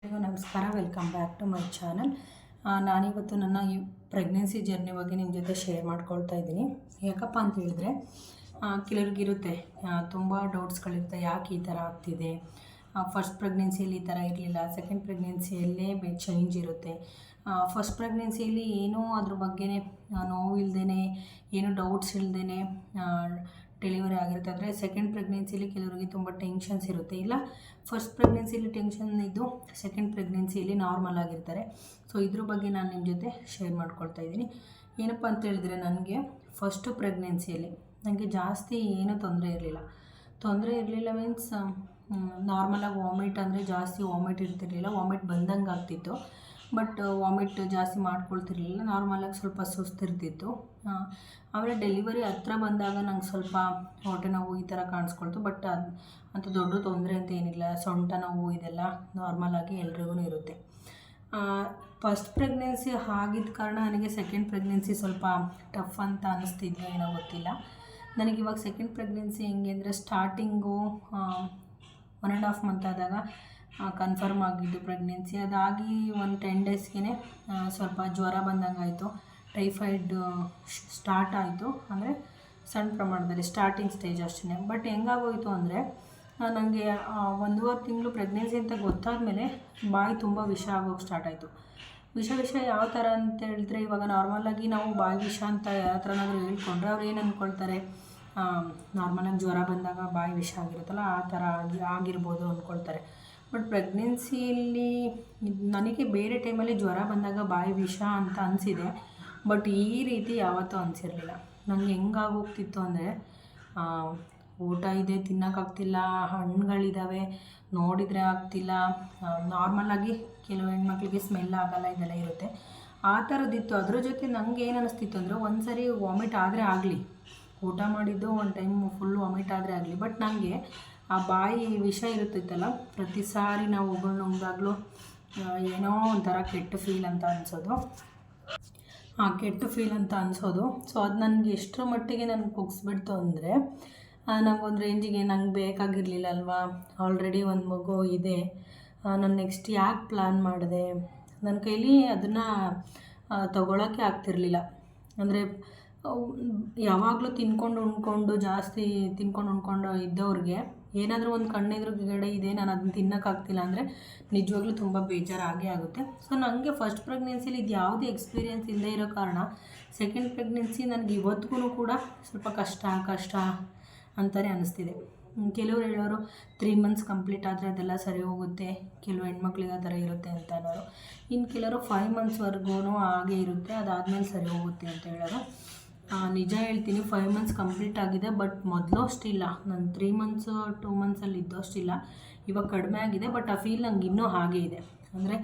ಎಲ್ಲರಿಗೂ ನಮಸ್ಕಾರ. Welcome back to my channel. ನಾನಿವತ್ತು ನನ್ನ ಈ ಪ್ರೆಗ್ನೆನ್ಸಿ ಜರ್ನಿ ಬಗ್ಗೆ ನಿಮ್ಮ ಜೊತೆ ಶೇರ್ ಮಾಡ್ಕೊಳ್ತಾ ಇದ್ದೀನಿ. ಯಾಕಪ್ಪ ಅಂತ ಹೇಳಿದ್ರೆ ಕೆಲವ್ರಿಗಿರುತ್ತೆ ತುಂಬ ಡೌಟ್ಸ್ಗಳಿರುತ್ತೆ, ಯಾಕೆ ಈ ಥರ ಆಗ್ತಿದೆ, ಫಸ್ಟ್ ಪ್ರೆಗ್ನೆನ್ಸಿಯಲ್ಲಿ ಈ ಥರ ಇರಲಿಲ್ಲ, ಸೆಕೆಂಡ್ ಪ್ರೆಗ್ನೆನ್ಸಿಯಲ್ಲೇ ಚೇಂಜ್ ಇರುತ್ತೆ, ಫಸ್ಟ್ ಪ್ರೆಗ್ನೆನ್ಸಿಯಲ್ಲಿ ಏನೂ ಅದ್ರ ಬಗ್ಗೆ ನೋವು ಇಲ್ಲದೇ ಏನೂ ಡೌಟ್ಸ್ ಇಲ್ಲದೇ ಡೆಲಿವರಿ ಆಗಿರುತ್ತೆ. ಆದರೆ ಸೆಕೆಂಡ್ ಪ್ರೆಗ್ನೆನ್ಸಿಲಿ ಕೆಲವರಿಗೆ ತುಂಬ ಟೆನ್ಷನ್ಸ್ ಇರುತ್ತೆ, ಇಲ್ಲ ಫಸ್ಟ್ ಪ್ರೆಗ್ನೆನ್ಸಿಲಿ ಟೆನ್ಷನ್ ಇದ್ದು ಸೆಕೆಂಡ್ ಪ್ರೆಗ್ನೆನ್ಸಿಯಲ್ಲಿ ನಾರ್ಮಲ್ ಆಗಿರ್ತಾರೆ. ಸೊ ಇದ್ರ ಬಗ್ಗೆ ನಾನು ನಿಮ್ಮ ಜೊತೆ ಶೇರ್ ಮಾಡ್ಕೊಳ್ತಾ ಇದ್ದೀನಿ. ಏನಪ್ಪ ಅಂತ ಹೇಳಿದ್ರೆ, ನನಗೆ ಫಸ್ಟು ಪ್ರೆಗ್ನೆನ್ಸಿಯಲ್ಲಿ ನನಗೆ ಜಾಸ್ತಿ ಏನೂ ತೊಂದರೆ ಇರಲಿಲ್ಲ ಮೀನ್ಸ್ ನಾರ್ಮಲಾಗಿ ವಾಮಿಟ್ ಅಂದರೆ ಜಾಸ್ತಿ ವಾಮಿಟ್ ಇರ್ತಿರಲಿಲ್ಲ, ವಾಮಿಟ್ ಬಂದಂಗೆ ಆಗ್ತಿತ್ತು, ಬಟ್ ವಾಮಿಟ್ ಜಾಸ್ತಿ ಮಾಡ್ಕೊಳ್ತಿರ್ಲಿಲ್ಲ, ನಾರ್ಮಲಾಗಿ ಸ್ವಲ್ಪ ಸುಸ್ತಿರ್ತಿತ್ತು. ಆಮೇಲೆ ಡೆಲಿವರಿ ಹತ್ರ ಬಂದಾಗ ನಂಗೆ ಸ್ವಲ್ಪ ಹೊಟ್ಟೆ ನೋವು ಈ ಥರ ಕಾಣಿಸ್ಕೊಳ್ತು, ಬಟ್ ಅದು ಅಂಥ ದೊಡ್ಡ ತೊಂದರೆ ಅಂತ ಏನಿಲ್ಲ. ಸೊಂಟ ನೋವು ಇದೆಲ್ಲ ನಾರ್ಮಲಾಗಿ ಎಲ್ರಿಗೂ ಇರುತ್ತೆ. ಫಸ್ಟ್ ಪ್ರೆಗ್ನೆನ್ಸಿ ಆಗಿದ್ದ ಕಾರಣ ನನಗೆ ಸೆಕೆಂಡ್ ಪ್ರೆಗ್ನೆನ್ಸಿ ಸ್ವಲ್ಪ ಟಫ್ ಅಂತ ಅನ್ನಿಸ್ತಿದ್ಯೋ ಏನೋ ಗೊತ್ತಿಲ್ಲ. ನನಗಿವಾಗ ಸೆಕೆಂಡ್ ಪ್ರೆಗ್ನೆನ್ಸಿ ಹೆಂಗೆ ಅಂದರೆ, ಸ್ಟಾರ್ಟಿಂಗು 1.5 ಮಂತ್ ಆದಾಗ ಕನ್ಫರ್ಮ್ ಆಗಿದ್ದು ಪ್ರೆಗ್ನೆನ್ಸಿ. ಅದಾಗಿ ಒಂದು 10 ಡೇಸ್ಗೆ ಸ್ವಲ್ಪ ಜ್ವರ ಬಂದಂಗೆ ಆಯಿತು, ಟೈಫಾಯ್ಡ್ ಸ್ಟಾರ್ಟ್ ಆಯಿತು. ಅಂದರೆ ಸಣ್ಣ ಪ್ರಮಾಣದಲ್ಲಿ ಸ್ಟಾರ್ಟಿಂಗ್ ಸ್ಟೇಜ್ ಅಷ್ಟೇ. ಬಟ್ ಹೆಂಗಾಗೋಯಿತು ಅಂದರೆ, ನನಗೆ 1.5 ತಿಂಗಳು ಪ್ರೆಗ್ನೆನ್ಸಿ ಅಂತ ಗೊತ್ತಾದ ಮೇಲೆ ಬಾಯಿ ತುಂಬ ವಿಷ ಆಗೋಕ್ಕೆ ಸ್ಟಾರ್ಟ್ ಆಯಿತು. ವಿಷ ಯಾವ ಥರ ಅಂತ ಹೇಳಿದ್ರೆ, ಇವಾಗ ನಾರ್ಮಲಾಗಿ ನಾವು ಬಾಯಿ ವಿಷ ಅಂತ ಯಾರ ಹತ್ರನಾದ್ರೂ ಹೇಳ್ಕೊಂಡ್ರೆ ಅವ್ರು ಏನು ಅಂದ್ಕೊಳ್ತಾರೆ, ನಾರ್ಮಲಾಗಿ ಜ್ವರ ಬಂದಾಗ ಬಾಯಿ ವಿಷ ಆಗಿರುತ್ತಲ್ಲ ಆ ಥರ ಆಗಿರ್ಬೋದು ಅಂದ್ಕೊಳ್ತಾರೆ. ಬಟ್ ಪ್ರೆಗ್ನೆನ್ಸಿಯಲ್ಲಿ ನನಗೆ ಬೇರೆ ಟೈಮಲ್ಲಿ ಜ್ವರ ಬಂದಾಗ ಬಾಯಿ ವಿಷ ಅಂತ ಅನಿಸಿದೆ, ಬಟ್ ಈ ರೀತಿ ಯಾವತ್ತೂ ಅನಿಸಿರಲಿಲ್ಲ. ನನಗೆ ಹೆಂಗಾಗೋಗ್ತಿತ್ತು ಅಂದರೆ, ಊಟ ಇದೆ ತಿನ್ನೋಕ್ಕಾಗ್ತಿಲ್ಲ, ಹಣ್ಣುಗಳಿದ್ದಾವೆ ನೋಡಿದರೆ ಆಗ್ತಿಲ್ಲ, ನಾರ್ಮಲಾಗಿ ಕೆಲವು ಹೆಣ್ಮಕ್ಳಿಗೆ ಸ್ಮೆಲ್ ಆಗೋಲ್ಲ, ಇದೆಲ್ಲ ಇರುತ್ತೆ, ಆ ಥರದ್ದಿತ್ತು. ಅದ್ರ ಜೊತೆ ನನಗೆ ಏನು ಅನ್ನಿಸ್ತಿತ್ತು ಅಂದರೆ, ಒಂದು ಸರಿ ವಾಮಿಟ್ ಆದರೆ ಆಗಲಿ, ಊಟ ಮಾಡಿದ್ದು ಒಂದು ಟೈಮ್ ಫುಲ್ ವಾಮಿಟ್ ಆದರೆ ಆಗಲಿ, ಬಟ್ ನನಗೆ ಆ ಬಾಯಿ ವಿಷ ಇರುತ್ತಿತ್ತಲ್ಲ, ಪ್ರತಿ ಸಾರಿ ನಾವು ಒಬ್ಬರು ನುಂಗಾಗಲೂ ಏನೋ ಒಂಥರ ಕೆಟ್ಟ ಫೀಲ್ ಅಂತ ಅನಿಸೋದು. ಸೊ ಅದು ನನಗೆ ಎಷ್ಟರ ಮಟ್ಟಿಗೆ ನನಗೆ ಕುಗ್ಸ್ಬಿಡ್ತು ಅಂದರೆ, ನನಗೊಂದು ರೇಂಜಿಗೆ ನಂಗೆ ಬೇಕಾಗಿರಲಿಲ್ಲ ಅಲ್ವಾ, ಆಲ್ರೆಡಿ ಒಂದು ಮಗು ಇದೆ, ನಾನು ನೆಕ್ಸ್ಟ್ ಯಾಕೆ ಪ್ಲ್ಯಾನ್ ಮಾಡಿದೆ, ನನ್ನ ಕೈಲಿ ಅದನ್ನು ತಗೊಳ್ಳೋಕ್ಕೆ ಆಗ್ತಿರಲಿಲ್ಲ. ಅಂದರೆ ಯಾವಾಗಲೂ ಜಾಸ್ತಿ ತಿನ್ಕೊಂಡು ಉಣ್ಕೊಂಡು ಇದ್ದವ್ರಿಗೆ ಏನಾದರೂ ಒಂದು ಕಣ್ಣೆದುರುಗಡೆ ಇದೆ, ನಾನು ಅದನ್ನ ತಿನ್ನೋಕ್ಕಾಗ್ತಿಲ್ಲ ಅಂದರೆ ನಿಜವಾಗ್ಲೂ ತುಂಬ ಬೇಜಾರಾಗೇ ಆಗುತ್ತೆ. ಸೊ ನನಗೆ ಫಸ್ಟ್ ಪ್ರೆಗ್ನೆನ್ಸಿಲಿ ಇದು ಯಾವುದೇ ಎಕ್ಸ್ಪೀರಿಯೆನ್ಸ್ ಇಲ್ಲದೆ ಇರೋ ಕಾರಣ ಸೆಕೆಂಡ್ ಪ್ರೆಗ್ನೆನ್ಸಿ ನನಗೆ ಇವತ್ತಿಗೂ ಕೂಡ ಸ್ವಲ್ಪ ಕಷ್ಟ ಅಂತಲೇ ಅನ್ನಿಸ್ತಿದೆ. ಕೆಲವರು ಹೇಳೋರು 3 ಮಂತ್ಸ್ ಕಂಪ್ಲೀಟ್ ಆದರೆ ಅದೆಲ್ಲ ಸರಿ ಹೋಗುತ್ತೆ, ಕೆಲವು ಹೆಣ್ಮಕ್ಳಿಗೆ ಆ ಥರ ಇರುತ್ತೆ ಅಂತ ಅನ್ನೋರು. ಇನ್ನು ಕೆಲವರು 5 ಮಂತ್ಸ್ವರೆಗೂ ಹಾಗೆ ಇರುತ್ತೆ, ಅದಾದಮೇಲೆ ಸರಿ ಹೋಗುತ್ತೆ ಅಂತ ಹೇಳೋರು. ನಿಜ ಹೇಳ್ತೀನಿ, 5 ಮಂತ್ಸ್ ಕಂಪ್ಲೀಟ್ ಆಗಿದೆ, ಬಟ್ ಮೊದಲು ಅಷ್ಟಿಲ್ಲ. ನಾನು 3 ಮಂತ್ಸ್ 2 ಮಂತ್ಸಲ್ಲಿ ಇದ್ದು ಅಷ್ಟಿಲ್ಲ, ಇವಾಗ ಕಡಿಮೆ ಆಗಿದೆ, ಬಟ್ ಆ ಫೀಲ್ ನಂಗೆ ಇನ್ನೂ ಹಾಗೆ ಇದೆ. ಅಂದರೆ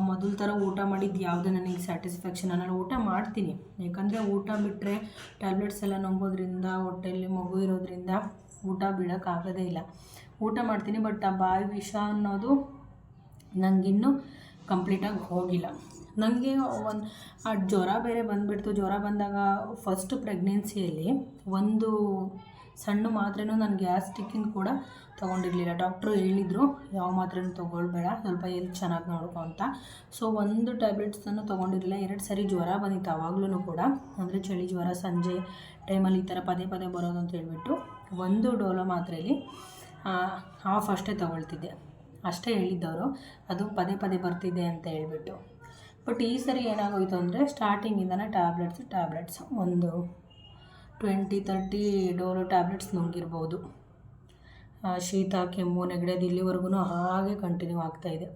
ಮೊದಲ ಥರ ಊಟ ಮಾಡಿದ್ದು ಯಾವುದೇ ನನಗೆ ಸ್ಯಾಟಿಸ್ಫ್ಯಾಕ್ಷನ್ ಅನ್ನೋಲ್ಲ. ಊಟ ಮಾಡ್ತೀನಿ, ಯಾಕಂದರೆ ಊಟ ಬಿಟ್ಟರೆ ಟ್ಯಾಬ್ಲೆಟ್ಸ್ ಎಲ್ಲ ನುಂಗೋದ್ರಿಂದ, ಹೊಟ್ಟೆಯಲ್ಲಿ ಮಗು ಇರೋದ್ರಿಂದ ಊಟ ಬಿಡೋಕ್ಕಾಗೋದೇ ಇಲ್ಲ. ಊಟ ಮಾಡ್ತೀನಿ, ಬಟ್ ಆ ಬಾಯಿ ವಿಷ ಅನ್ನೋದು ನನಗಿನ್ನೂ ಕಂಪ್ಲೀಟಾಗಿ ಹೋಗಿಲ್ಲ. ನನಗೆ ಆ ಜ್ವರ ಬೇರೆ ಬಂದುಬಿಡ್ತು. ಜ್ವರ ಬಂದಾಗ ಫಸ್ಟ್ ಪ್ರೆಗ್ನೆನ್ಸಿಯಲ್ಲಿ ಒಂದು ಸಣ್ಣ ಮಾತ್ರೆನೂ ನಾನು ಗ್ಯಾಸ್ಟ್ರಿಕ್ಕಿಂದು ಕೂಡ ತೊಗೊಂಡಿರಲಿಲ್ಲ. ಡಾಕ್ಟ್ರು ಹೇಳಿದರು, ಯಾವ ಮಾತ್ರೆನೂ ತೊಗೊಳ್ಬೇಡ, ಸ್ವಲ್ಪ ಹೆಲ್ತ್ ಚೆನ್ನಾಗಿ ನೋಡ್ಕೊ ಅಂತ. ಸೊ ಒಂದು ಟ್ಯಾಬ್ಲೆಟ್ಸನ್ನು ತೊಗೊಂಡಿರಲಿಲ್ಲ. 2 ಸರಿ ಜ್ವರ ಬಂದಿತ್ತು ಆವಾಗಲೂ ಕೂಡ, ಅಂದರೆ ಚಳಿ ಜ್ವರ ಸಂಜೆ ಟೈಮಲ್ಲಿ ಈ ಥರ ಪದೇ ಬರೋದು ಅಂತ ಹೇಳ್ಬಿಟ್ಟು ಒಂದು ಡೋಲೋ ಮಾತ್ರೆಯಲ್ಲಿ ಹಾಫ್ ಅಷ್ಟೇ ತೊಗೊಳ್ತಿದ್ದೆ, ಅಷ್ಟೇ ಹೇಳಿದ್ದವರು, ಅದು ಪದೇ ಬರ್ತಿದೆ ಅಂತ ಹೇಳ್ಬಿಟ್ಟು. ಬಟ್ ಈ ಸರಿ ಏನಾಗೋಯಿತು ಅಂದರೆ, ಸ್ಟಾರ್ಟಿಂಗಿಂದನೇ ಟ್ಯಾಬ್ಲೆಟ್ಸ್ ಒಂದು 20-30 ಡೋಲೋ ಟ್ಯಾಬ್ಲೆಟ್ಸ್ ನುಂಗಿರ್ಬೋದು. ಶೀತ ಕೆಮ್ಮು ನೆಗಡಿಯೋದು ಇಲ್ಲಿವರೆಗೂ ಹಾಗೆ ಕಂಟಿನ್ಯೂ ಆಗ್ತಾಯಿದೆ.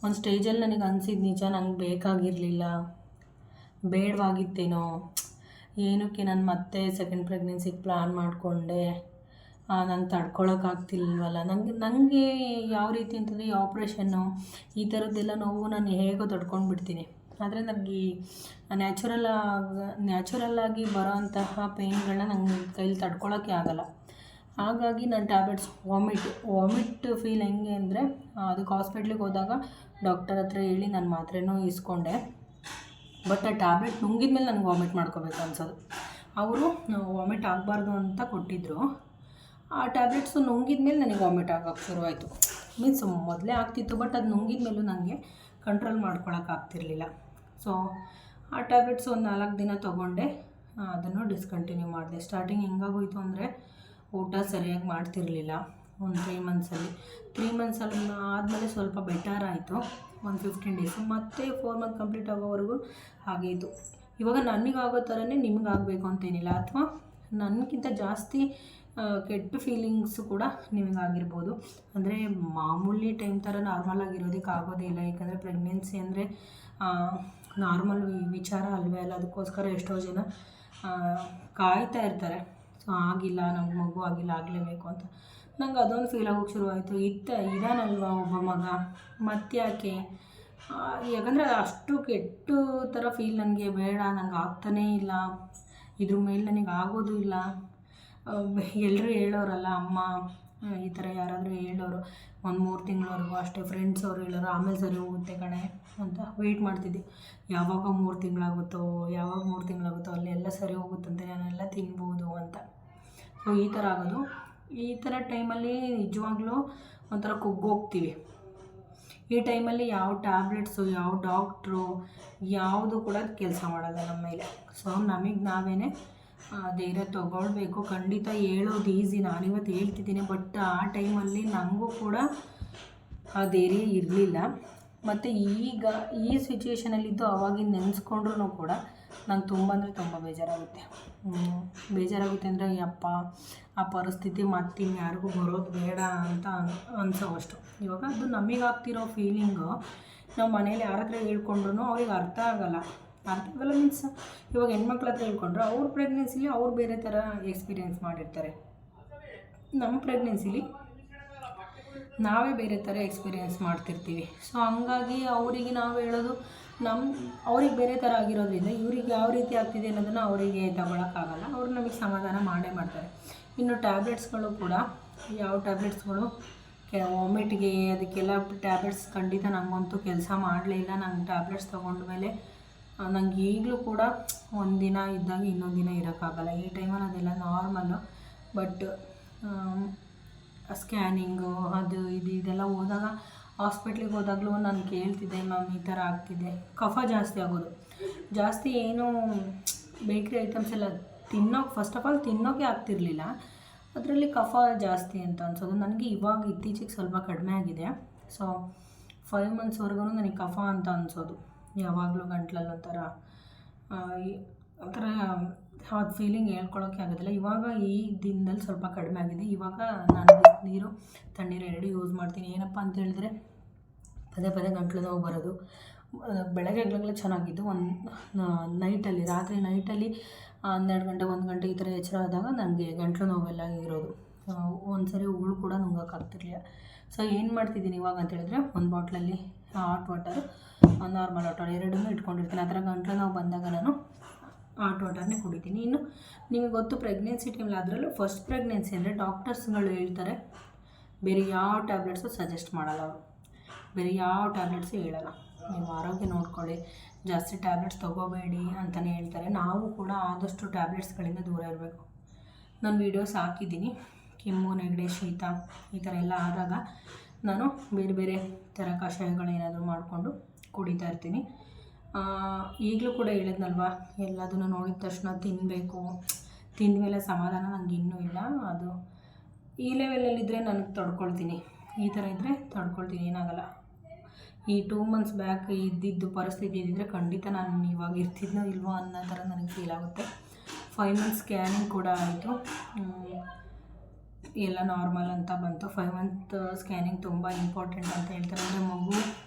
ಒಂದು ಸ್ಟೇಜಲ್ಲಿ ನನಗೆ ಅನಿಸಿದ್ದು, ನಿಜ ನಂಗೆ ಬೇಕಾಗಿರಲಿಲ್ಲ, ಬೇಡವಾಗಿತ್ತೇನೋ, ಏನಕ್ಕೆ ನಾನು ಮತ್ತೆ ಸೆಕೆಂಡ್ ಪ್ರೆಗ್ನೆನ್ಸಿಗೆ ಪ್ಲ್ಯಾನ್ ಮಾಡಿಕೊಂಡೆ, ನಂಗೆ ತಡ್ಕೊಳಕ್ಕಾಗ್ತಿಲ್ವಲ್ಲ. ನನಗೆ ಯಾವ ರೀತಿ ಅಂತಂದರೆ, ಈ ಆಪ್ರೇಷನ್ನು ಈ ಥರದ್ದೆಲ್ಲ ನೋವು ನಾನು ಹೇಗೋ ತಡ್ಕೊಂಡ್ಬಿಡ್ತೀನಿ. ಆದರೆ ನನಗೆ ನ್ಯಾಚುರಲ್ಲಾಗಿ ಬರೋಂತಹ ಪೇಯ್ನ್ಗಳನ್ನ ನಂಗೆ ಕೈಲಿ ತಡ್ಕೊಳೋಕ್ಕೆ ಆಗೋಲ್ಲ. ಹಾಗಾಗಿ ನಾನು ಟ್ಯಾಬ್ಲೆಟ್ಸ್ ವಾಮಿಟ್ ಫೀಲ್ ಹೆಂಗೆ ಅಂದರೆ, ಅದಕ್ಕೆ ಹಾಸ್ಪಿಟ್ಲಿಗೆ ಹೋದಾಗ ಡಾಕ್ಟರ್ ಹತ್ರ ಹೇಳಿ ನಾನು ಮಾತ್ರೆನೂ ಇಸ್ಕೊಂಡೆ. ಬಟ್ ಆ ಟ್ಯಾಬ್ಲೆಟ್ ನುಂಗಿದ ಮೇಲೆ ನನಗೆ ವಾಮಿಟ್ ಮಾಡ್ಕೋಬೇಕು ಅನ್ಸೋದು. ಅವರು ವಾಮಿಟ್ ಆಗಬಾರ್ದು ಅಂತ ಕೊಟ್ಟಿದ್ದರು, ಆ ಟ್ಯಾಬ್ಲೆಟ್ಸು ನುಂಗಿದ ಮೇಲೆ ನನಗೆ ವಾಮಿಟ್ ಆಗೋಕ್ಕೆ ಶುರುವಾಯಿತು. ಮೀನ್ಸ್ ಮೊದಲೇ ಆಗ್ತಿತ್ತು, ಬಟ್ ಅದು ನುಂಗಿದ ಮೇಲೂ ನನಗೆ ಕಂಟ್ರೋಲ್ ಮಾಡ್ಕೊಳಕ್ಕಾಗ್ತಿರ್ಲಿಲ್ಲ. ಸೊ ಆ ಟ್ಯಾಬ್ಲೆಟ್ಸ್ ಒಂದು 4 ದಿನ ತೊಗೊಂಡೆ, ಅದನ್ನು ಡಿಸ್ಕಂಟಿನ್ಯೂ ಮಾಡಿದೆ. ಸ್ಟಾರ್ಟಿಂಗ್ ಹೆಂಗಾಗೋಯಿತು ಅಂದರೆ ಊಟ ಸರಿಯಾಗಿ ಮಾಡ್ತಿರಲಿಲ್ಲ. ಒಂದು 3 ಮಂತ್ಸಲ್ಲಿ ಆದಮೇಲೆ ಸ್ವಲ್ಪ ಬೆಟರ್ ಆಯಿತು, ಒಂದು 15 ಡೇಸು. ಮತ್ತು 4 ಮಂತ್ ಕಂಪ್ಲೀಟ್ ಆಗೋವರೆಗೂ ಹಾಗೆ ಇತ್ತು. ಇವಾಗ ನನಗಾಗೋ ಥರನೇ ನಿಮಗಾಗಬೇಕು ಅಂತೇನಿಲ್ಲ, ಅಥವಾ ನನಗಿಂತ ಜಾಸ್ತಿ ಕೆಟ್ಟ ಫೀಲಿಂಗ್ಸು ಕೂಡ ನಿಮಗಾಗಿರ್ಬೋದು. ಅಂದರೆ ಮಾಮೂಲಿ ಟೈಮ್ ಥರ ನಾರ್ಮಲ್ ಆಗಿರೋದಕ್ಕೆ ಆಗೋದೇ ಇಲ್ಲ. ಯಾಕಂದರೆ ಪ್ರೆಗ್ನೆನ್ಸಿ ಅಂದರೆ ನಾರ್ಮಲ್ ವಿಚಾರ ಅಲ್ವೇ ಅಲ್ಲ. ಅದಕ್ಕೋಸ್ಕರ ಎಷ್ಟೋ ಜನ ಕಾಯ್ತಾ ಇರ್ತಾರೆ. ಸೊ ಆಗಿಲ್ಲ, ನಮ್ಗೆ ಮಗು ಆಗಿಲ್ಲ, ಆಗಲೇಬೇಕು ಅಂತ. ನಂಗೆ ಅದೊಂದು ಫೀಲ್ ಆಗೋಕ್ಕೆ ಶುರುವಾಯಿತು. ಇದಾನಲ್ವ ಒಬ್ಬ ಮಗ, ಮತ್ತ್ಯಾಕೆ? ಯಾಕಂದರೆ ಅಷ್ಟು ಕೆಟ್ಟ ಥರ ಫೀಲ್ ನನಗೆ ಬೇಡ, ನಂಗೆ ಆಗ್ತಾನೇ ಇಲ್ಲ, ಇದ್ರ ಮೇಲೆ ನನಗೆ ಆಗೋದು ಇಲ್ಲ. ಎಲ್ಲರೂ ಹೇಳೋರಲ್ಲ, ಅಮ್ಮ ಈ ಥರ ಯಾರಾದರೂ ಹೇಳೋರು, ಒಂದು 3 ತಿಂಗಳವರೆಗೂ ಅಷ್ಟೇ ಫ್ರೆಂಡ್ಸ್ ಅವರು ಹೇಳೋರು, ಆಮೇಲೆ ಸರಿ ಹೋಗುತ್ತೆ ಕಣೆ ಅಂತ ವೆಯ್ಟ್ ಮಾಡ್ತಿದ್ದೆ. ಯಾವಾಗ 3 ತಿಂಗಳಾಗುತ್ತೋ ಅಲ್ಲಿ ಎಲ್ಲ ಸರಿ ಹೋಗುತ್ತಂತೆ, ನಾನೆಲ್ಲ ತಿನ್ಬೋದು ಅಂತ. ಸೊ ಈ ಥರ ಆಗೋದು. ಈ ಥರ ಟೈಮಲ್ಲಿ ನಿಜವಾಗ್ಲೂ ಒಂಥರ ಕುಗ್ಗೋಗ್ತೀವಿ. ಈ ಟೈಮಲ್ಲಿ ಯಾವ ಟ್ಯಾಬ್ಲೆಟ್ಸು, ಯಾವ ಡಾಕ್ಟ್ರು, ಯಾವುದು ಕೂಡ ಕೆಲಸ ಮಾಡೋಲ್ಲ ನಮ್ಮ ಮೇಲೆ. ಸೊ ನಮಗೆ ನಾವೇ ಧೈರ್ಯ ತೊಗೊಳ್ಬೇಕು. ಖಂಡಿತ ಹೇಳೋದು ಈಸಿ, ನಾನಿವತ್ತು ಹೇಳ್ತಿದ್ದೀನಿ, ಬಟ್ ಆ ಟೈಮಲ್ಲಿ ನನಗೂ ಕೂಡ ಆ ಧೈರ್ಯ ಇರಲಿಲ್ಲ. ಮತ್ತು ಈಗ ಈ ಸಿಚುವೇಷನಲ್ಲಿದ್ದು ಅವಾಗಿನ ನೆನೆಸ್ಕೊಂಡ್ರೂ ಕೂಡ ನಂಗೆ ತುಂಬ ಅಂದರೆ ತುಂಬ ಬೇಜಾರಾಗುತ್ತೆ. ಅಂದರೆ ಯಪ್ಪ, ಆ ಪರಿಸ್ಥಿತಿ ಮತ್ತಿನ್ಯಾರಿಗೂ ಬರೋದು ಬೇಡ ಅಂತ ಅನ್ಸೋವಷ್ಟು. ಇವಾಗ ಅದು ನಮಗಾಗ್ತಿರೋ ಫೀಲಿಂಗು ನಾವು ಮನೇಲಿ ಯಾರ ಹತ್ರ ಹೇಳ್ಕೊಂಡ್ರು ಅವ್ರಿಗೆ ಅರ್ಥ ಆಗಲ್ಲ ಮೀನ್ಸ್ ಇವಾಗ ಹೆಣ್ಮಕ್ಳ ಹತ್ರ ಹೇಳ್ಕೊಂಡ್ರೆ ಅವ್ರ ಪ್ರೆಗ್ನೆನ್ಸಿಲಿ ಅವ್ರು ಬೇರೆ ಥರ ಎಕ್ಸ್ಪೀರಿಯೆನ್ಸ್ ಮಾಡಿರ್ತಾರೆ. ನಮ್ಮ ಪ್ರೆಗ್ನೆನ್ಸಿಲಿ ನಾವೇ ಬೇರೆ ಥರ ಎಕ್ಸ್ಪೀರಿಯೆನ್ಸ್ ಮಾಡ್ತಿರ್ತೀವಿ. ಸೊ ಹಂಗಾಗಿ ಅವರಿಗೆ ನಾವು ಹೇಳೋದು ಅವ್ರಿಗೆ ಬೇರೆ ಥರ ಆಗಿರೋದ್ರಿಂದ ಇವ್ರಿಗೆ ಯಾವ ರೀತಿ ಆಗ್ತಿದೆ ಅನ್ನೋದನ್ನು ಅವರಿಗೆ ತಗೊಳಕ್ಕಾಗಲ್ಲ. ಅವ್ರು ನಮಗೆ ಸಮಾಧಾನ ಮಾಡೇ ಮಾಡ್ತಾರೆ. ಇನ್ನು ಟ್ಯಾಬ್ಲೆಟ್ಸ್ಗಳು ಕೂಡ, ಯಾವ ಟ್ಯಾಬ್ಲೆಟ್ಸ್ಗಳು ವಾಮಿಟ್ಗೆ ಅದಕ್ಕೆಲ್ಲ ಟ್ಯಾಬ್ಲೆಟ್ಸ್ ಖಂಡಿತ ನನಗಂತೂ ಕೆಲಸ ಮಾಡಲೇ ಇಲ್ಲ. ನಂಗೆ ಟ್ಯಾಬ್ಲೆಟ್ಸ್ ತೊಗೊಂಡ್ಮೇಲೆ ನಂಗೆ ಈಗಲೂ ಕೂಡ ಒಂದು ದಿನ ಇದ್ದಾಗ ಇನ್ನೊಂದು ದಿನ ಇರೋಕ್ಕಾಗಲ್ಲ. ಈ ಟೈಮಲ್ಲಿ ಅದೆಲ್ಲ ನಾರ್ಮಲ್ಲು. ಬಟ್ ಸ್ಕ್ಯಾನಿಂಗು ಅದು ಇದೆಲ್ಲ ಹೋದಾಗ, ಹಾಸ್ಪಿಟ್ಲಿಗೆ ಹೋದಾಗಲೂ ನಾನು ಕೇಳ್ತಿದ್ದೆ, ಮ್ಯಾಮ್ ಈ ಥರ ಆಗ್ತಿದೆ. ಕಫ ಜಾಸ್ತಿ ಆಗೋದು, ಜಾಸ್ತಿ ಏನು ಬೇಕ್ರಿ ಐಟಮ್ಸ್ ಎಲ್ಲ ಫಸ್ಟ್ ಆಫ್ ಆಲ್ ತಿನ್ನೋಕ್ಕೆ ಆಗ್ತಿರಲಿಲ್ಲ. ಅದರಲ್ಲಿ ಕಫ ಜಾಸ್ತಿ ಅಂತ ಅನ್ಸೋದು ನನಗೆ. ಇವಾಗ ಇತ್ತೀಚೆಗೆ ಸ್ವಲ್ಪ ಕಡಿಮೆ ಆಗಿದೆ. ಸೊ 5 ಮಂತ್ಸ್ವರೆಗೂ ನನಗೆ ಕಫ ಅಂತ ಅನಿಸೋದು, ಯಾವಾಗಲೂ ಗಂಟ್ಲಲ್ಲಿ ಒಂಥರ ಅದು ಫೀಲಿಂಗ್ ಹೇಳ್ಕೊಳೋಕ್ಕೆ ಆಗೋದಿಲ್ಲ. ಇವಾಗ ಈ ದಿನದಲ್ಲಿ ಸ್ವಲ್ಪ ಕಡಿಮೆ ಆಗಿದೆ. ಇವಾಗ ನಾನು ಬಿಸಿನೀರು ತಣ್ಣೀರು 2 ಯೂಸ್ ಮಾಡ್ತೀನಿ. ಏನಪ್ಪ ಅಂತ ಹೇಳಿದ್ರೆ ಪದೇ ಗಂಟ್ಲು ನೋವು ಬರೋದು. ಬೆಳಗ್ಗೆಗಳೆಲ್ಲ ಚೆನ್ನಾಗಿದ್ದು, ರಾತ್ರಿ ನೈಟಲ್ಲಿ 12 ಗಂಟೆ 1 ಗಂಟೆ ಈ ಥರ ಎಚ್ಚರ ಆದಾಗ ನನಗೆ ಗಂಟ್ಲು ನೋವೆಲ್ಲ ಇರೋದು. ಒಂದು ಸರಿ ಉಗುಳು ಕೂಡ ನುಂಗೋಕ್ಕಾಗ್ತಿರ್ಲಿಲ್ಲ. ಸೊ ಏನು ಮಾಡ್ತಿದ್ದೀನಿ ಇವಾಗ ಅಂತ ಹೇಳಿದ್ರೆ, ಒಂದು ಬಾಟ್ಲಲ್ಲಿ ಹಾಟ್ ವಾಟರ್, ನಾರ್ಮಲ್ ವಾಟರ್ ಎರಡನ್ನೂ ಇಟ್ಕೊಂಡಿರ್ತೀನಿ. ಆ ಥರ ಗಂಟ್ಲು ನೋವು ಬಂದಾಗ ನಾನು ಹಾಟ್ ವಾಟರ್ನೇ ಕುಡಿತೀನಿ. ಇನ್ನು ನಿಮಗೆ ಗೊತ್ತು, ಪ್ರೆಗ್ನೆನ್ಸಿ ಟೈಮಲ್ಲಿ, ಅದರಲ್ಲೂ ಫಸ್ಟ್ ಪ್ರೆಗ್ನೆನ್ಸಿ ಅಂದರೆ ಡಾಕ್ಟರ್ಸ್ಗಳು ಹೇಳ್ತಾರೆ ಬೇರೆ ಯಾವ ಟ್ಯಾಬ್ಲೆಟ್ಸು ಸಜೆಸ್ಟ್ ಮಾಡಲ್ಲ. ಅವರು ಬೇರೆ ಯಾವ ಟ್ಯಾಬ್ಲೆಟ್ಸು ಹೇಳಲ್ಲ, ನೀವು ಆರೋಗ್ಯ ನೋಡ್ಕೊಳ್ಳಿ, ಜಾಸ್ತಿ ಟ್ಯಾಬ್ಲೆಟ್ಸ್ ತೊಗೋಬೇಡಿ ಅಂತಲೇ ಹೇಳ್ತಾರೆ. ನಾವು ಕೂಡ ಆದಷ್ಟು ಟ್ಯಾಬ್ಲೆಟ್ಸ್ಗಳಿಂದ ದೂರ ಇರಬೇಕು. ನಾನು ವೀಡಿಯೋಸ್ ಹಾಕಿದ್ದೀನಿ, ಕೆಮ್ಮು, ನೆಗಡಿ, ಶೀತ ಈ ಥರ ಎಲ್ಲ ಆದಾಗ ನಾನು ಬೇರೆ ಥರ ಕಷಾಯಗಳೇನಾದರೂ ಮಾಡಿಕೊಂಡು ಕುಡಿತಾ ಇರ್ತೀನಿ. ಈಗಲೂ ಕೂಡ ಹೇಳಿದ್ನಲ್ವ, ಎಲ್ಲದನ್ನು ನೋಡಿದ ತಕ್ಷಣ ತಿನ್ನಬೇಕು, ತಿಂದಮೇಲೆ ಸಮಾಧಾನ ನನಗೆ ಇನ್ನೂ ಇಲ್ಲ. ಅದು ಈ ಲೆವೆಲಲ್ಲಿದ್ದರೆ ನನಗೆ ತಡ್ಕೊಳ್ತೀನಿ, ಈ ಥರ ಇದ್ದರೆ ತಡ್ಕೊಳ್ತೀನಿ, ಏನಾಗಲ್ಲ. ಈ 2 ಮಂತ್ಸ್ ಬ್ಯಾಕ್ ಇದ್ದಿದ್ದು ಪರಿಸ್ಥಿತಿ ಇದ್ದಿದ್ದರೆ ಖಂಡಿತ ನಾನು ಇವಾಗ ಇರ್ತಿದ್ನೋ ಇಲ್ವೋ ಅನ್ನೋ ಥರ ನನಗೆ ಫೀಲ್ ಆಗುತ್ತೆ. 5 ಮಂತ್ಸ್ ಸ್ಕ್ಯಾನಿಂಗ್ ಕೂಡ ಆಯಿತು, ಎಲ್ಲ ನಾರ್ಮಲ್ ಅಂತ ಬಂತು. 5 ಮಂತ್ ಸ್ಕ್ಯಾನಿಂಗ್ ತುಂಬ ಇಂಪಾರ್ಟೆಂಟ್ ಅಂತ ಹೇಳ್ತಾರೆ. ಅಂದರೆ ಮಗು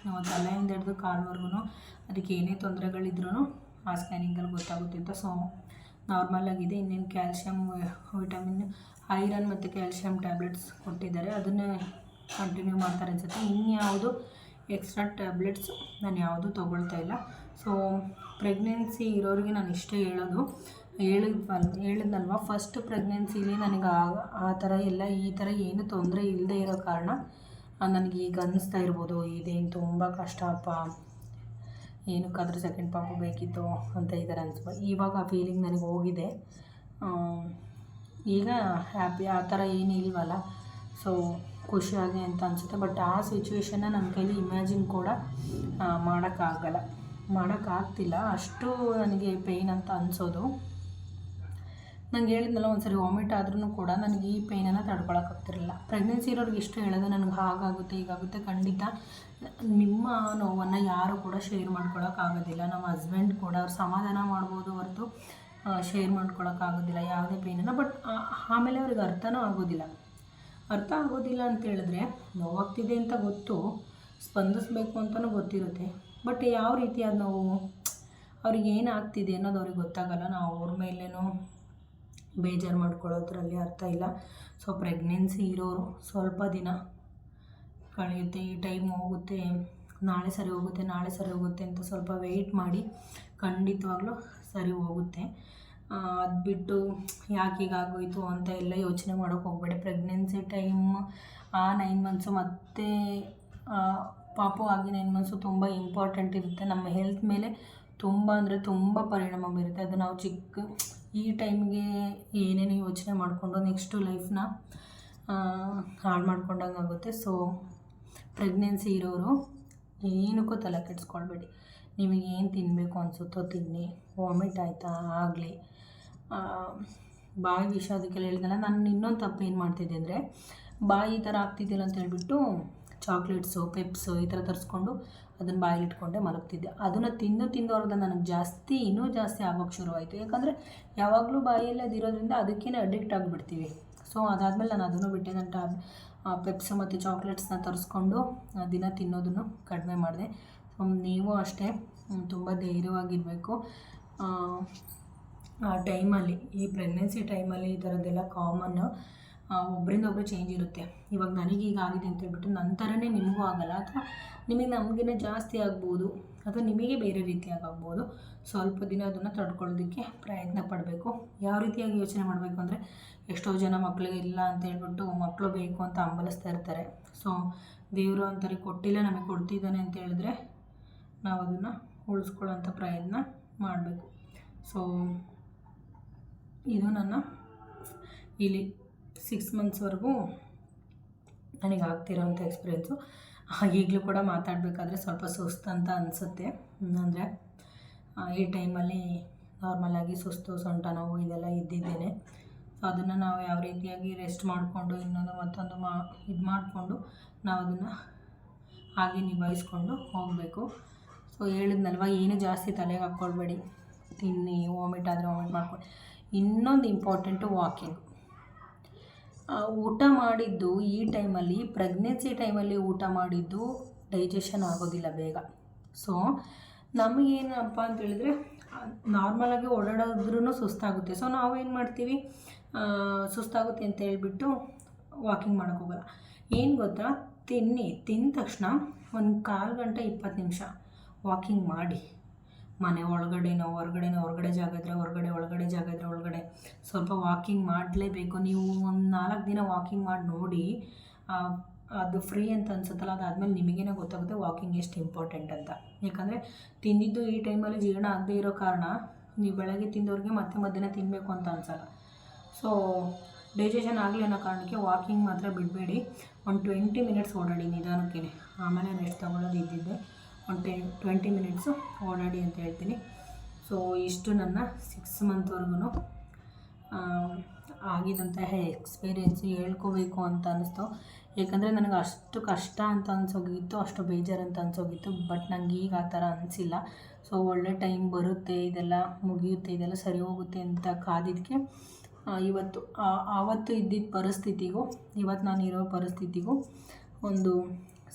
ತಲೆಯಿಂದ ಹಿಡಿದು ಕಾಲ್ವರೆಗೂ ಅದಕ್ಕೆ ಏನೇ ತೊಂದರೆಗಳಿದ್ರೂ ಆ ಸ್ಕ್ಯಾನಿಂಗಲ್ಲಿ ಗೊತ್ತಾಗುತ್ತೆ ಅಂತ. ಸೊ ನಾರ್ಮಲಾಗಿದೆ. ಇನ್ನೇನು ಕ್ಯಾಲ್ಶಿಯಮ್, ವಿಟಮಿನ್, ಐರನ್ ಮತ್ತು ಕ್ಯಾಲ್ಶಿಯಮ್ ಟ್ಯಾಬ್ಲೆಟ್ಸ್ ಕೊಟ್ಟಿದ್ದಾರೆ, ಅದನ್ನೇ ಕಂಟಿನ್ಯೂ ಮಾಡ್ತಾರೆ ಅನ್ಸುತ್ತೆ. ಇನ್ಯಾವುದು ಎಕ್ಸ್ಟ್ರಾ ಟ್ಯಾಬ್ಲೆಟ್ಸ್ ನಾನು ಯಾವುದೂ ತೊಗೊಳ್ತಾ ಇಲ್ಲ. ಸೊ ಪ್ರೆಗ್ನೆನ್ಸಿ ಇರೋರಿಗೆ ನಾನು ಇಷ್ಟೇ ಹೇಳಿದ್ನಲ್ವ, ಫಸ್ಟ್ ಪ್ರೆಗ್ನೆನ್ಸಿಲಿ ನನಗೆ ಆ ಥರ ಎಲ್ಲ ಈ ಥರ ಏನು ತೊಂದರೆ ಇಲ್ಲದೆ ಇರೋ ಕಾರಣ ನನಗೆ ಈಗ ಅನ್ನಿಸ್ತಾ ಇರ್ಬೋದು, ಇದೇನು ತುಂಬ ಕಷ್ಟಪ್ಪ, ಏನಕ್ಕಾದರೂ ಸೆಕೆಂಡ್ ಪಾಪು ಬೇಕಿತ್ತು ಅಂತ ಈ ಥರ ಅನಿಸ್ಬೋದು. ಇವಾಗ ಆ ಫೀಲಿಂಗ್ ನನಗೆ ಹೋಗಿದೆ. ಈಗ ಹ್ಯಾಪಿ, ಆ ಥರ ಏನು ಇಲ್ವಲ್ಲ. ಸೊ ಖುಷಿಯಾಗಿ ಅಂತ ಅನಿಸುತ್ತೆ. ಬಟ್ ಆ ಸಿಚುವೇಶನ್ನ ನನ್ನ ಕೈಲಿ ಇಮ್ಯಾಜಿನ್ ಕೂಡ ಮಾಡೋಕ್ಕಾಗ್ತಿಲ್ಲ, ಅಷ್ಟು ನನಗೆ ಪೇಯ್ನ್ ಅಂತ ಅನಿಸೋದು. ನಂಗೆ ಹೇಳಿದ್ನಲ್ಲ ಒಂದು ಸರಿ ವಾಮಿಟ್ ಆದ್ರೂ ಕೂಡ ನನಗೆ ಈ ಪೇಯ್ನನ್ನು ತಡ್ಕೊಳಕ್ಕಾಗ್ತಿರಲಿಲ್ಲ. ಪ್ರೆಗ್ನೆನ್ಸಿ ಇರೋರಿಗೆ ಇಷ್ಟು ಹೇಳೋದು ನನಗೆ ಹಾಗಾಗುತ್ತೆ ಹೀಗಾಗುತ್ತೆ, ಖಂಡಿತ ನಿಮ್ಮ ನೋವನ್ನು ಯಾರು ಕೂಡ ಶೇರ್ ಮಾಡ್ಕೊಳಕ್ಕಾಗೋದಿಲ್ಲ. ನಮ್ಮ ಹಸ್ಬೆಂಡ್ ಕೂಡ ಅವ್ರು ಸಮಾಧಾನ ಮಾಡ್ಬೋದು ಹೊರತು ಶೇರ್ ಮಾಡ್ಕೊಳಕ್ಕಾಗೋದಿಲ್ಲ ಯಾವುದೇ ಪೇಯ್ನನ್ನು. ಬಟ್ ಆಮೇಲೆ ಅವ್ರಿಗೆ ಅರ್ಥ ಆಗೋದಿಲ್ಲ ಅಂತ ಹೇಳಿದ್ರೆ ನೋವಾಗ್ತಿದೆ ಅಂತ ಗೊತ್ತು, ಸ್ಪಂದಿಸ್ಬೇಕು ಅಂತಲೂ ಗೊತ್ತಿರುತ್ತೆ. ಬಟ್ ಯಾವ ರೀತಿಯಾದ ನೋವು, ಅವ್ರಿಗೆ ಏನಾಗ್ತಿದೆ ಅನ್ನೋದು ಅವ್ರಿಗೆ ಗೊತ್ತಾಗಲ್ಲ. ನಾವು ಅವ್ರ ಮೇಲೇನೋ ಬೇಜಾರು ಮಾಡ್ಕೊಳ್ಳೋದ್ರಲ್ಲಿ ಅರ್ಥ ಇಲ್ಲ. ಸೊ ಪ್ರೆಗ್ನೆನ್ಸಿ ಇರೋರು ಸ್ವಲ್ಪ ದಿನ ಕಳೆಯುತ್ತೆ, ಈ ಟೈಮ್ ಹೋಗುತ್ತೆ, ನಾಳೆ ಸರಿ ಹೋಗುತ್ತೆ ಅಂತ ಸ್ವಲ್ಪ ವೆಯ್ಟ್ ಮಾಡಿ, ಖಂಡಿತವಾಗ್ಲೂ ಸರಿ ಹೋಗುತ್ತೆ. ಅದು ಬಿಟ್ಟು ಯಾಕೆ ಹೀಗಾಗೋಯ್ತು ಅಂತ ಎಲ್ಲ ಯೋಚನೆ ಮಾಡೋಕ್ಕೆ ಹೋಗಬೇಡಿ. ಪ್ರೆಗ್ನೆನ್ಸಿ ಟೈಮ್ ಆ 9 ಮಂತ್ಸು ಮತ್ತು ಪಾಪು ಆಗಿ 9 ಮಂತ್ಸು ತುಂಬ ಇಂಪಾರ್ಟೆಂಟ್ ಇರುತ್ತೆ. ನಮ್ಮ ಹೆಲ್ತ್ ಮೇಲೆ ತುಂಬ ಅಂದರೆ ತುಂಬ ಪರಿಣಾಮ ಬೀರುತ್ತೆ. ಅದು ನಾವು ಈ ಟೈಮ್ಗೆ ಏನೇನು ಯೋಚನೆ ಮಾಡಿಕೊಂಡು ನೆಕ್ಸ್ಟು ಲೈಫ್ನ ಹಾಳು ಮಾಡ್ಕೊಂಡಂಗೆ ಆಗುತ್ತೆ. ಸೊ ಪ್ರೆಗ್ನೆನ್ಸಿ ಇರೋರು ಏನಕ್ಕೂ ತಲೆ ಕೆಡಿಸ್ಕೊಳ್ಬೇಡಿ. ನಿಮಗೇನು ತಿನ್ನಬೇಕು ಅನಿಸುತ್ತೋ ತಿನ್ನಿ. ವಾಮಿಟ್ ಆಯಿತಾ ಆಗಲಿ, ಬಾಯಿ ವಿಷ ಅದಕ್ಕೆಲ್ಲ ಹೇಳಿದ್ನಲ್ಲ. ನಾನು ಇನ್ನೊಂದು ತಪ್ಪು ಏನು ಮಾಡ್ತಿದ್ದೆ ಅಂದರೆ, ಬಾಯಿ ಈ ಥರ ಆಗ್ತಿದ್ದಿಲ್ಲ ಅಂತ ಹೇಳ್ಬಿಟ್ಟು ಚಾಕ್ಲೇಟ್ಸು ಪೆಪ್ಸು ಈ ಥರ ತರಿಸ್ಕೊಂಡು ಅದನ್ನು ಬಾಯಲ್ಲಿ ಇಟ್ಕೊಂಡೆ ಮಲಗ್ತಿದ್ದೆ. ಅದನ್ನು ತಿಂದವ್ರದ್ದು ನನಗೆ ಇನ್ನೂ ಜಾಸ್ತಿ ಆಗೋಕ್ಕೆ ಶುರುವಾಯಿತು. ಯಾಕಂದರೆ ಯಾವಾಗಲೂ ಬಾಯಲ್ಲಿ ಅದಿರೋದ್ರಿಂದ ಅದಕ್ಕೇ ಅಡಿಕ್ಟ್ ಆಗಿಬಿಡ್ತೀವಿ. ಸೊ ಅದಾದಮೇಲೆ ನಾನು ಅದನ್ನು ಬಿಟ್ಟೆ. ನಾನು ಪೆಪ್ಸು ಮತ್ತು ಚಾಕ್ಲೇಟ್ಸ್ನ ತರಿಸ್ಕೊಂಡು ದಿನ ತಿನ್ನೋದನ್ನು ಕಡಿಮೆ ಮಾಡಿದೆ. ಸೊ ನೀವು ಅಷ್ಟೇ ತುಂಬ ಧೈರ್ಯವಾಗಿರಬೇಕು. ಆ ಟೈಮಲ್ಲಿ, ಈ ಪ್ರೆಗ್ನೆನ್ಸಿ ಟೈಮಲ್ಲಿ ಈ ಥರದ್ದೆಲ್ಲ ಕಾಮನ್ನು. ಒಬ್ಬರಿಂದ ಒಬ್ಬರು ಚೇಂಜ್ ಇರುತ್ತೆ. ಇವಾಗ ನನಗೀಗ ಆಗಿದೆ ಅಂತ ಹೇಳ್ಬಿಟ್ಟು ನನ್ನ ಥರನೇ ನಿಮಗೂ ಆಗೋಲ್ಲ, ಅಥವಾ ನಮಗಿನ್ನ ಜಾಸ್ತಿ ಆಗ್ಬೋದು, ಅಥವಾ ನಿಮಗೆ ಬೇರೆ ರೀತಿಯಾಗಿ ಆಗ್ಬೋದು. ಸ್ವಲ್ಪ ದಿನ ಅದನ್ನು ತಡ್ಕೊಳ್ಳೋದಕ್ಕೆ ಪ್ರಯತ್ನ ಪಡಬೇಕು. ಯಾವ ರೀತಿಯಾಗಿ ಯೋಚನೆ ಮಾಡಬೇಕು ಅಂದರೆ, ಎಷ್ಟೋ ಜನ ಮಕ್ಕಳಿಗೆ ಇಲ್ಲ ಅಂತ ಹೇಳ್ಬಿಟ್ಟು ಮಕ್ಕಳು ಬೇಕು ಅಂತ ಹಂಬಲಿಸ್ತಾ ಇರ್ತಾರೆ. ಸೊ ದೇವರು ಅಂತಾರೆ ಕೊಟ್ಟಿಲ್ಲ, ನಮಗೆ ಕೊಡ್ತಿದ್ದಾನೆ ಅಂತ ಹೇಳಿದ್ರೆ ನಾವು ಅದನ್ನು ಉಳಿಸ್ಕೊಳ್ಳೋಂಥ ಪ್ರಯತ್ನ ಮಾಡಬೇಕು. ಸೊ ಇದು ನನ್ನ ಇಲ್ಲಿ 6 ಮಂತ್ಸ್ವರೆಗೂ ನನಗೆ ಆಗ್ತಿರೋಂಥ ಎಕ್ಸ್ಪೀರಿಯೆನ್ಸು. ಈಗಲೂ ಕೂಡ ಮಾತಾಡಬೇಕಾದ್ರೆ ಸ್ವಲ್ಪ ಸುಸ್ತು ಅಂತ ಅನಿಸುತ್ತೆ. ಅಂದರೆ ಈ ಟೈಮಲ್ಲಿ ನಾರ್ಮಲಾಗಿ ಸುಸ್ತು, ಸೊಂಟ ನೋವು ಇದೆಲ್ಲ ಇದ್ದಿದ್ದೇನೆ. ಸೊ ಅದನ್ನು ನಾವು ಯಾವ ರೀತಿಯಾಗಿ ರೆಸ್ಟ್ ಮಾಡಿಕೊಂಡು ಇನ್ನೊಂದು ಮತ್ತೊಂದು ಇದು ಮಾಡಿಕೊಂಡು ನಾವು ಅದನ್ನು ಹಾಗೆ ನಿಭಾಯಿಸ್ಕೊಂಡು ಹೋಗಬೇಕು. ಸೊ ಹೇಳಿದ್ನಲ್ವ, ಏನು ಜಾಸ್ತಿ ತಲೆಗೆ ಹಾಕ್ಕೊಳ್ಬೇಡಿ. ತಿನ್ನಿ, ವಾಮಿಟ್ ಆದರೆ ವಾಮಿಟ್ ಮಾಡ್ಕೊಳ್ಳಿ. ಇನ್ನೊಂದು ಇಂಪಾರ್ಟೆಂಟು ವಾಕಿಂಗ್. ಊಟ ಮಾಡಿದ್ದು ಈ ಟೈಮಲ್ಲಿ, ಪ್ರೆಗ್ನೆನ್ಸಿ ಟೈಮಲ್ಲಿ ಊಟ ಮಾಡಿದ್ದು ಡೈಜೆಷನ್ ಆಗೋದಿಲ್ಲ ಬೇಗ. ಸೊ ನಮಗೇನಪ್ಪ ಅಂತ ಹೇಳಿದ್ರೆ, ನಾರ್ಮಲಾಗಿ ಓಡಾಡೋದ್ರೂ ಸುಸ್ತಾಗುತ್ತೆ. ಸೊ ನಾವೇನು ಮಾಡ್ತೀವಿ, ಸುಸ್ತಾಗುತ್ತೆ ಅಂತ ಹೇಳ್ಬಿಟ್ಟು ವಾಕಿಂಗ್ ಮಾಡೋಕ್ಕೆ ಹೋಗಲ್ಲ. ಏನು ಗೊತ್ತಾ, ತಿಂದ ತಕ್ಷಣ ಒಂದು 1/4 ಗಂಟೆ 20 ನಿಮಿಷ ವಾಕಿಂಗ್ ಮಾಡಿ. ಮನೆ ಹೊರಗಡೆ ಜಾಗ ಇದ್ದರೆ ಹೊರಗಡೆ, ಒಳಗಡೆ ಜಾಗ ಇದ್ದರೆ ಒಳಗಡೆ ಸ್ವಲ್ಪ ವಾಕಿಂಗ್ ಮಾಡಲೇಬೇಕು. ನೀವು ಒಂದು 4 ದಿನ ವಾಕಿಂಗ್ ಮಾಡಿ ನೋಡಿ, ಅದು ಫ್ರೀ ಅಂತ ಅನ್ಸುತ್ತಲ್ಲ, ಅದಾದಮೇಲೆ ನಿಮಗೇನೆ ಗೊತ್ತಾಗುತ್ತೆ ವಾಕಿಂಗ್ ಎಷ್ಟು ಇಂಪಾರ್ಟೆಂಟ್ ಅಂತ. ಯಾಕಂದರೆ ತಿಂದಿದ್ದು ಈ ಟೈಮಲ್ಲಿ ಜೀರ್ಣ ಆಗದೆ ಇರೋ ಕಾರಣ ನೀವು ಬೆಳಗ್ಗೆ ತಿಂದವ್ರಿಗೆ ಮತ್ತೆ ಮಧ್ಯಾಹ್ನ ತಿನ್ನಬೇಕು ಅಂತ ಅನ್ಸಲ್ಲ. ಸೊ ಡೈಜೆಷನ್ ಆಗಲಿ ಅನ್ನೋ ಕಾರಣಕ್ಕೆ ವಾಕಿಂಗ್ ಮಾತ್ರ ಬಿಡಬೇಡಿ. ಒಂದು 20 ಮಿನಿಟ್ಸ್ ಓಡಾಡಿ ನಿಧಾನಕ್ಕೆ, ಆಮೇಲೆ ರೆಸ್ಟ್ ತೊಗೊಳ್ಳೋದು ಇದ್ದಿದ್ದೆ. ಒಂದು 20 ಮಿನಿಟ್ಸು ಓಡಾಡಿ ಅಂತ ಹೇಳ್ತೀನಿ. ಸೊ ಇಷ್ಟು ನನ್ನ 6 ಮಂತ್ವರೆಗೂ ಆಗಿದ್ದಂತಹ ಎಕ್ಸ್ಪೀರಿಯೆನ್ಸು ಹೇಳ್ಕೋಬೇಕು ಅಂತ ಅನ್ನಿಸ್ತು. ಏಕೆಂದರೆ ನನಗೆ ಅಷ್ಟು ಕಷ್ಟ ಅಂತ ಅನಿಸೋಗಿತ್ತು, ಅಷ್ಟು ಬೇಜಾರು ಅಂತ ಅನಿಸೋಗಿತ್ತು. ಬಟ್ ನನಗೆ ಈಗ ಆ ಥರ ಅನಿಸಿಲ್ಲ. ಸೊ ಒಳ್ಳೆ ಟೈಮ್ ಬರುತ್ತೆ, ಇದೆಲ್ಲ ಮುಗಿಯುತ್ತೆ, ಇದೆಲ್ಲ ಸರಿ ಹೋಗುತ್ತೆ ಅಂತ ಕಾದಿದ್ದಕ್ಕೆ ಆವತ್ತು ಇದ್ದಿದ್ದ ಪರಿಸ್ಥಿತಿಗೂ ಇವತ್ತು ನಾನು ಇರೋ ಪರಿಸ್ಥಿತಿಗೂ ಒಂದು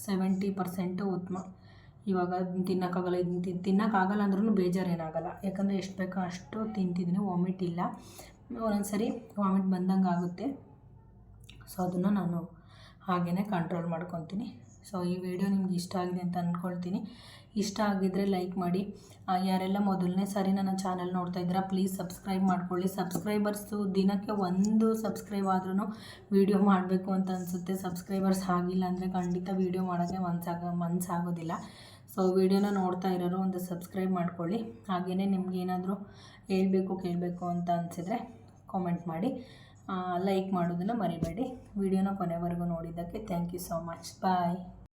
70% ಉತ್ತಮ. ಇವಾಗ ತಿನ್ನೋಕ್ಕಾಗಲ್ಲ, ತಿನ್ನೋಕ್ಕಾಗಲ್ಲ ಅಂದ್ರೂ ಬೇಜಾರೇನಾಗಲ್ಲ. ಯಾಕಂದರೆ ಎಷ್ಟು ಬೇಕೋ ಅಷ್ಟು ತಿಂತಿದ್ದೀನಿ, ವಾಮಿಟ್ ಇಲ್ಲ. ಒಂದೊಂದು ಸರಿ ವಾಮಿಟ್ ಬಂದಂಗೆ ಆಗುತ್ತೆ. ಸೊ ಅದನ್ನು ನಾನು ಹಾಗೇ ಕಂಟ್ರೋಲ್ ಮಾಡ್ಕೊತೀನಿ. ಸೊ ಈ ವಿಡಿಯೋ ನಿಮ್ಗೆ ಇಷ್ಟ ಆಗಿದೆ ಅಂತ ಅಂದ್ಕೊಳ್ತೀನಿ. ಇಷ್ಟ ಆಗಿದ್ದರೆ ಲೈಕ್ ಮಾಡಿ. ಯಾರೆಲ್ಲ ಮೊದಲನೇ ಸಾರಿ ನನ್ನ ಚಾನಲ್ ನೋಡ್ತಾ ಇದ್ದೀರಾ, ಪ್ಲೀಸ್ ಸಬ್ಸ್ಕ್ರೈಬ್ ಮಾಡ್ಕೊಳ್ಳಿ. ಸಬ್ಸ್ಕ್ರೈಬರ್ಸು ದಿನಕ್ಕೆ 1 ಸಬ್ಸ್ಕ್ರೈಬ್ ಆದ್ರೂ ವೀಡಿಯೋ ಮಾಡಬೇಕು ಅಂತ ಅನಿಸುತ್ತೆ. ಸಬ್ಸ್ಕ್ರೈಬರ್ಸ್ ಆಗಿಲ್ಲ ಅಂದರೆ ಖಂಡಿತ ವೀಡಿಯೋ ಮಾಡೋಕ್ಕೆ ಮನಸ್ಸಾಗೋದಿಲ್ಲ. ಸೊ ವೀಡಿಯೋನ ನೋಡ್ತಾ ಇರೋರು ಒಂದು ಸಬ್ಸ್ಕ್ರೈಬ್ ಮಾಡ್ಕೊಳ್ಳಿ. ಹಾಗೆಯೇ ನಿಮ್ಗೆ ಏನಾದರೂ ಕೇಳಬೇಕು ಅಂತ ಅನಿಸಿದರೆ ಕಾಮೆಂಟ್ ಮಾಡಿ. ಲೈಕ್ ಮಾಡೋದನ್ನು ಮರಿಬೇಡಿ. ವಿಡಿಯೋನ ಕೊನೆವರೆಗೂ ನೋಡಿದ್ದಕ್ಕೆ thank you so much. Bye.